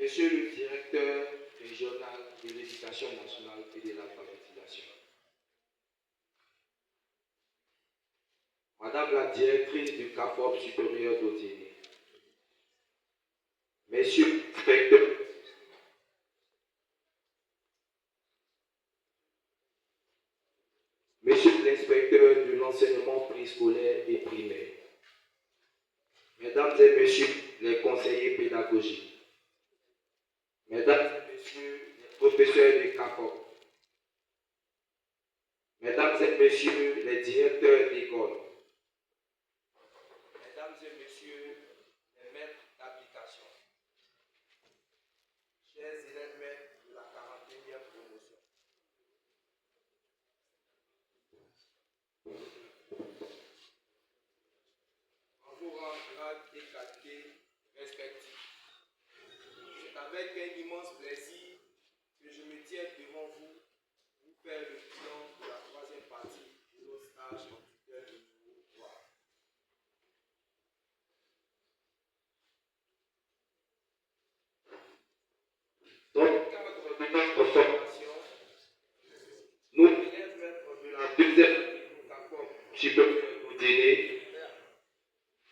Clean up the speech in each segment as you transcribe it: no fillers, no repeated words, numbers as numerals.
Monsieur le directeur régional de l'éducation nationale et de l'alphabétisation, Madame la directrice du CAFOP supérieur d'Otigny, Messieurs l'inspecteur, Monsieur l'inspecteur de l'enseignement préscolaire et primaire, Mesdames et Messieurs les conseillers pédagogiques, Mesdames et Messieurs les professeurs du CAFOP, Mesdames et Messieurs les directeurs d'école, Mesdames et Messieurs les maîtres d'application, chers élèves maîtres de la 41e promotion, en vos rangs, grades et qualités respectifs, c'est avec un immense plaisir que je me tiens devant vous pour faire le bilan de la troisième partie de nos stages en tutelle de niveau 3. Dans le cadre de notre formation, nous, élèves maîtres de la deuxième année du CAFOP supérieur d'Otigny,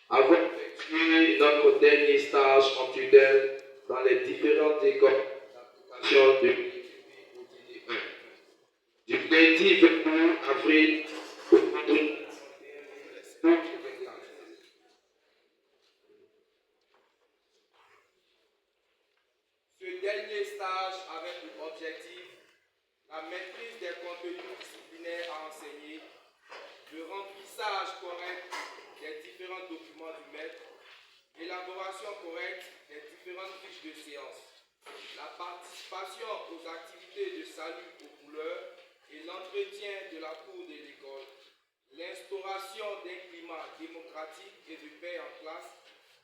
avons effectué notre dernier stage en tutelle dans les différentes écoles d'application de l'Otigny 1. Du lundi 22 avril au vendredi 31 mai 2024. Ce dernier stage avait pour objectif la maîtrise des contenus disciplinaires à enseigner, le remplissage correct des différents documents du maître, l'élaboration correcte des différentes fiches de séance, la participation aux activités de salut aux couleurs et l'entretien de la cour de l'école, l'instauration d'un climat démocratique et de paix en classe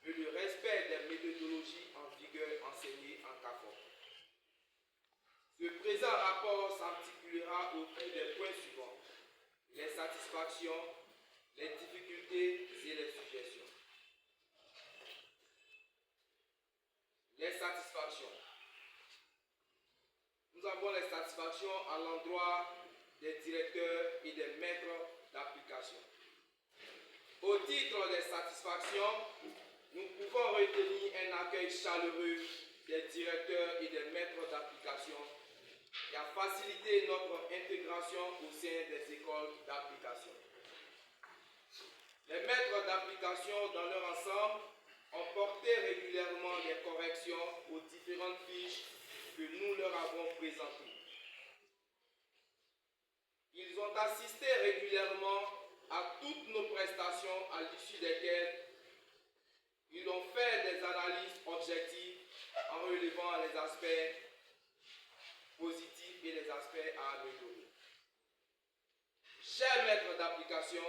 et le respect des méthodologies en vigueur enseignées en CAFOP. Ce présent rapport s'articulera autour des points suivants: les satisfactions, les difficultés et les suggestions. Les satisfactions. Nous avons les satisfactions à l'endroit des directeurs et des maîtres d'application. Au titre des satisfactions, nous pouvons retenir un accueil chaleureux des directeurs et des maîtres d'application qui a facilité notre intégration au sein des écoles d'application. Les maîtres d'application dans leur ensemble ont porté régulièrement les corrections aux différentes fiches que nous leur avons présentées. Ils ont assisté régulièrement à toutes nos prestations à l'issue desquelles ils ont fait des analyses objectives en relevant les aspects positifs et les aspects à améliorer. Chers maîtres d'application,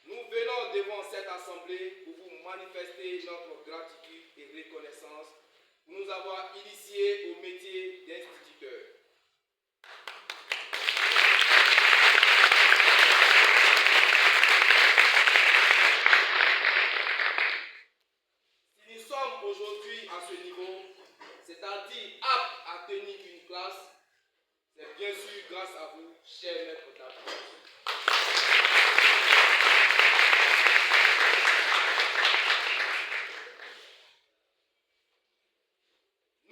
nous venons devant cette assemblée pour vous manifester notre gratitude et reconnaissance pour nous avoir initiés au métier d'instituteur. Si nous sommes aujourd'hui à ce niveau, c'est-à-dire aptes à tenir une classe, c'est bien sûr grâce à vous, chers maîtres d'application.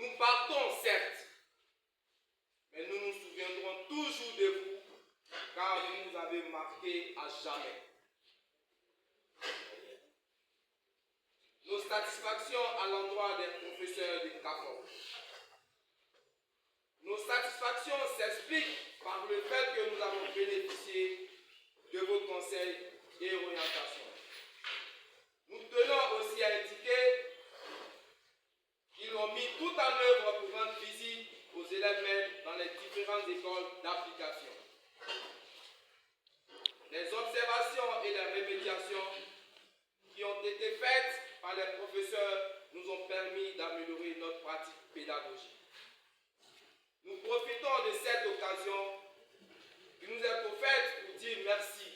Nous partons certes, mais nous nous souviendrons toujours de vous, car vous nous avez marqués à jamais. Nos satisfactions à l'endroit des professeurs de CAFOP. Nos satisfactions s'expliquent par le fait que nous avons bénéficié de vos conseils et orientations. Nous tenons aussi à indiquer qu'ils ont mis tout en œuvre pour rendre visite aux élèves maîtres dans les différentes écoles d'application. Les observations et les remédiations qui ont été faites par les professeurs nous ont permis d'améliorer notre pratique pédagogique. Nous profitons de cette occasion qui nous est offerte pour dire merci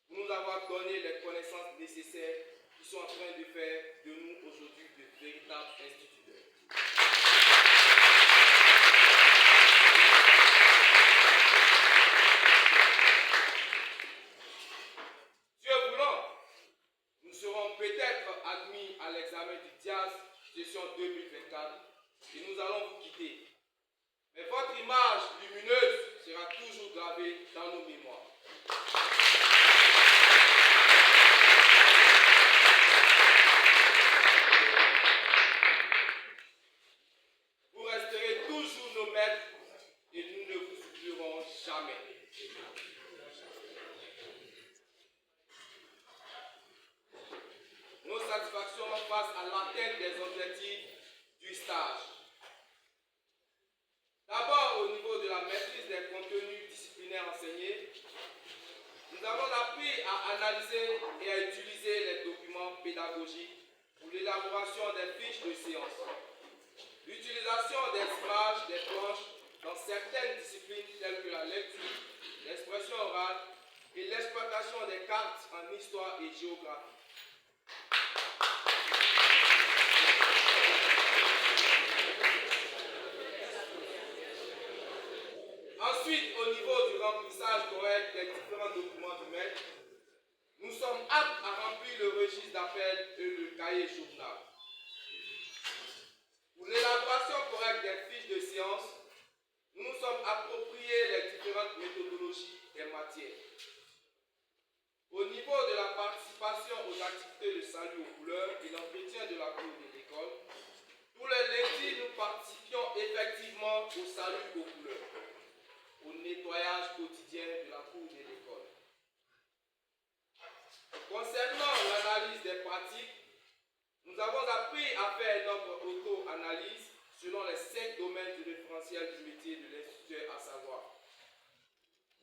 pour nous avoir donné les connaissances nécessaires qui sont en train de faire de nous aujourd'hui de véritables instituteurs. Dieu voulant, nous serons peut-être admis à l'examen du DIAS session 2024 et nous allons vous quitter. Mais votre image lumineuse sera toujours gravée dans nos mémoires. Vous resterez toujours nos maîtres et nous ne vous oublierons jamais. Nos satisfactions face à l'atteinte des objectifs du stage. D'abord, au niveau de la maîtrise des contenus disciplinaires enseignés, nous avons appris à analyser et à utiliser les documents pédagogiques pour l'élaboration des fiches de séance. L'utilisation des images, des planches dans certaines disciplines telles que la lecture, l'expression orale et l'exploitation des cartes en histoire et géographie. Ensuite, au niveau du remplissage correct des différents documents du maître, nous sommes aptes à remplir le registre d'appel et le cahier journal. Pour l'élaboration correcte des fiches de séance, nous nous sommes appropriés les différentes méthodologies des matières. Au niveau de la participation aux activités de salut aux couleurs et l'entretien de la cour de l'école, tous les lundis, nous participions effectivement au salut aux couleurs, au nettoyage quotidien de la cour de l'école. Concernant l'analyse des pratiques, nous avons appris à faire notre auto-analyse selon les 5 domaines du référentiel du métier de l'instituteur, à savoir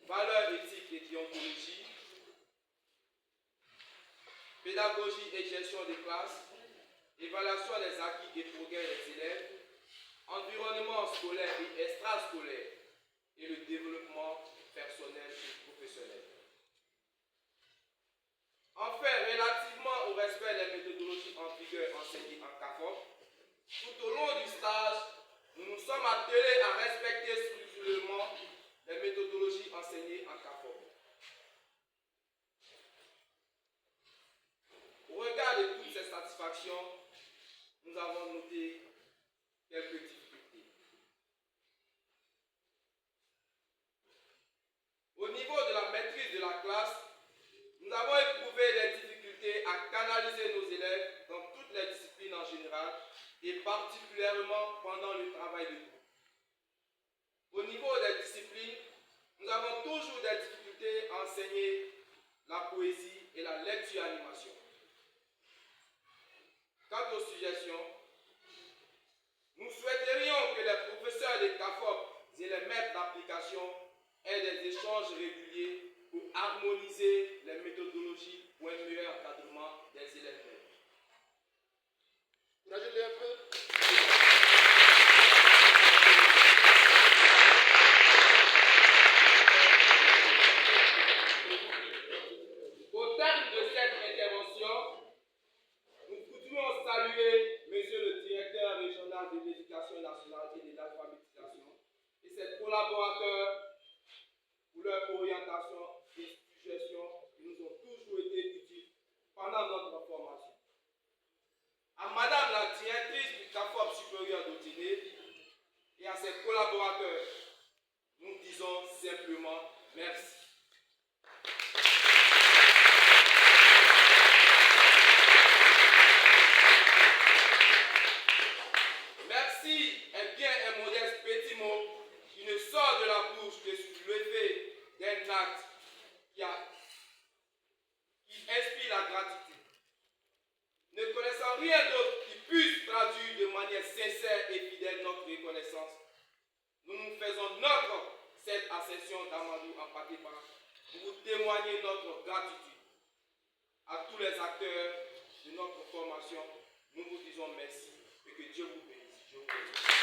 valeurs éthiques et déontologie, pédagogie et gestion des classes, évaluation des acquis et progrès des élèves, environnement scolaire et extrascolaire et le développement personnel et professionnel. Enfin, relativement au respect des méthodologies en vigueur enseignées en CAFOP, tout au long du stage, nous nous sommes attelés à respecter scrupuleusement les méthodologies enseignées en CAFOP. Au regard de toutes ces satisfactions, nous avons noté quelques difficultés. Au niveau de la maîtrise de la classe, nous avons éprouvé des difficultés à canaliser nos élèves dans toutes les disciplines en général et particulièrement pendant le travail de groupe. Au niveau des disciplines, nous avons toujours des difficultés à enseigner la poésie et la lecture-animation. Quant aux suggestions, nous souhaiterions que les professeurs des CAFOP et les maîtres d'application aient des échanges réguliers pour harmoniser les méthodologies pour un meilleur encadrement des élèves. Imaginez un peu. Au terme de cette intervention, nous voudrions saluer Monsieur le directeur régional de l'éducation nationale et de l'alphabétisation et ses collaborateurs pour leur orientation et suggestions qui nous ont toujours été utiles pendant notre formation. À Madame la directrice du CAFOP supérieur d'Otiné et à ses collaborateurs, nous disons simplement merci. Merci est bien un modeste petit mot qui ne sort de la bouche que sur l'effet d'un acte qui inspire la gratitude. Ne connaissant rien d'autre qui puisse traduire de manière sincère et fidèle notre reconnaissance, nous faisons cette accession d'Amadou en Patépa pour vous témoigner notre gratitude. À tous les acteurs de notre formation, nous vous disons merci et que Dieu vous bénisse. Je vous bénisse.